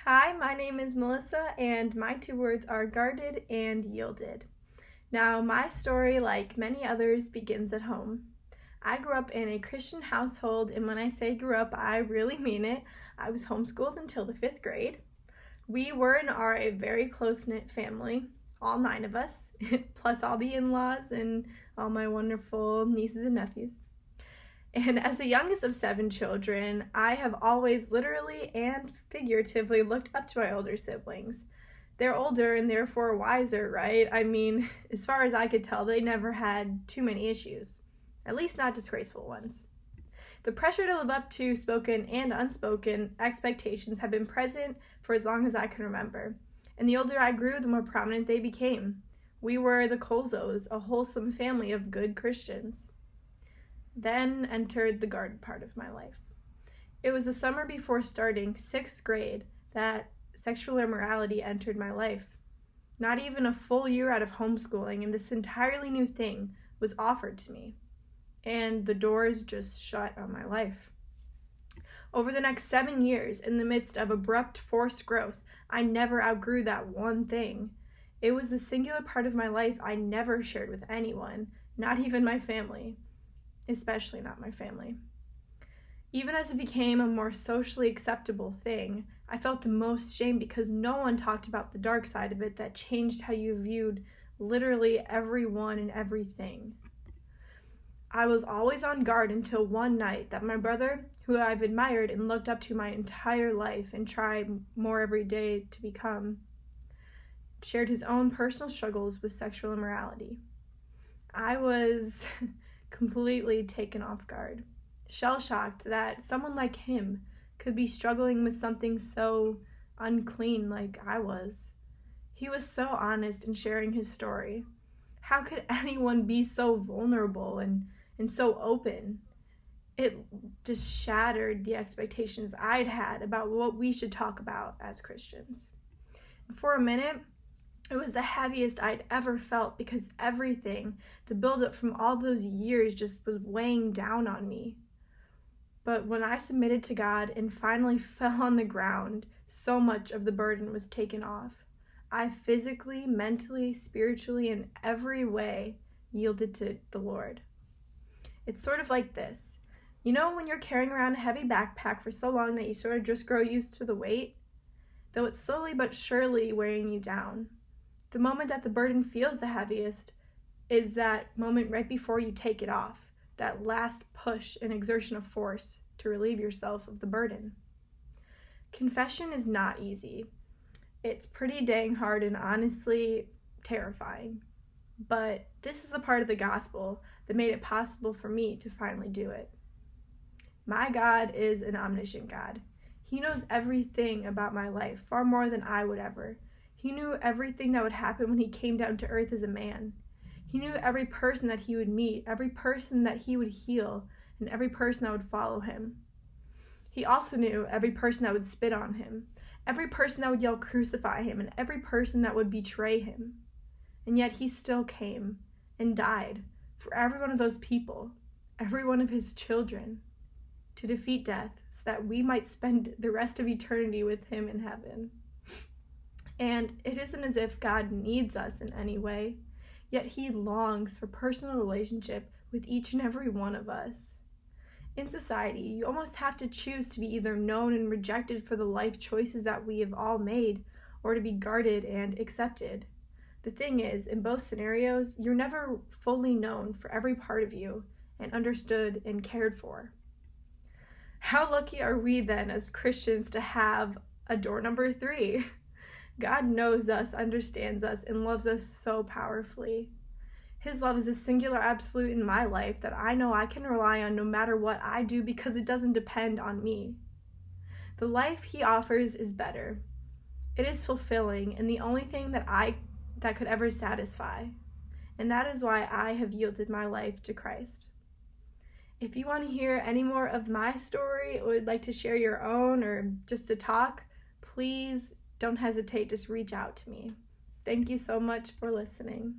Hi, my name is Melissa, and my two words are guarded and yielded. Now, my story, like many others, begins at home. I grew up in a Christian household, and when I say grew up, I really mean it. I was homeschooled until the fifth grade. We were and are a very close knit family, all nine of us, plus all the in laws and all my wonderful nieces and nephews. And as the youngest of seven children, I have always literally and figuratively looked up to my older siblings. They're older and therefore wiser, right? I mean, as far as I could tell, they never had too many issues, at least not disgraceful ones. The pressure to live up to spoken and unspoken expectations have been present for as long as I can remember. And the older I grew, the more prominent they became. We were the Colzos, a wholesome family of good Christians. Then entered the guarded part of my life. It was the summer before starting sixth grade that sexual immorality entered my life. Not even a full year out of homeschooling, and this entirely new thing was offered to me. And the doors just shut on my life. Over the next 7 years, in the midst of abrupt forced growth, I never outgrew that one thing. It was a singular part of my life I never shared with anyone, not even my family. Especially not my family. Even as it became a more socially acceptable thing, I felt the most shame because no one talked about the dark side of it that changed how you viewed literally everyone and everything. I was always on guard until one night that my brother, who I've admired and looked up to my entire life and tried more every day to become, shared his own personal struggles with sexual immorality. I was completely taken off guard, shell-shocked that someone like him could be struggling with something so unclean like I was. He was so honest in sharing his story. How could anyone be so vulnerable and so open? It just shattered the expectations I'd had about what we should talk about as Christians. For a minute, it was the heaviest I'd ever felt because everything, the buildup from all those years, just was weighing down on me. But when I submitted to God and finally fell on the ground, so much of the burden was taken off. I physically, mentally, spiritually, in every way yielded to the Lord. It's sort of like this. You know when you're carrying around a heavy backpack for so long that you sort of just grow used to the weight? Though it's slowly but surely wearing you down. The moment that the burden feels the heaviest is that moment right before you take it off, that last push and exertion of force to relieve yourself of the burden. Confession is not easy. It's pretty dang hard and honestly terrifying. But this is the part of the gospel that made it possible for me to finally do it. My God is an omniscient God. He knows everything about my life, far more than I would ever. He knew everything that would happen when he came down to earth as a man. He knew every person that he would meet, every person that he would heal, and every person that would follow him. He also knew every person that would spit on him, every person that would yell crucify him, and every person that would betray him. And yet he still came and died for every one of those people, every one of his children, to defeat death so that we might spend the rest of eternity with him in heaven. And it isn't as if God needs us in any way, yet he longs for personal relationship with each and every one of us. In society, you almost have to choose to be either known and rejected for the life choices that we have all made, or to be guarded and accepted. The thing is, in both scenarios, you're never fully known for every part of you and understood and cared for. How lucky are we then as Christians to have a door number 3? God knows us, understands us, and loves us so powerfully. His love is a singular absolute in my life that I know I can rely on no matter what I do because it doesn't depend on me. The life he offers is better. It is fulfilling and the only thing that could ever satisfy. And that is why I have yielded my life to Christ. If you want to hear any more of my story or would like to share your own or just to talk, please don't hesitate, just reach out to me. Thank you so much for listening.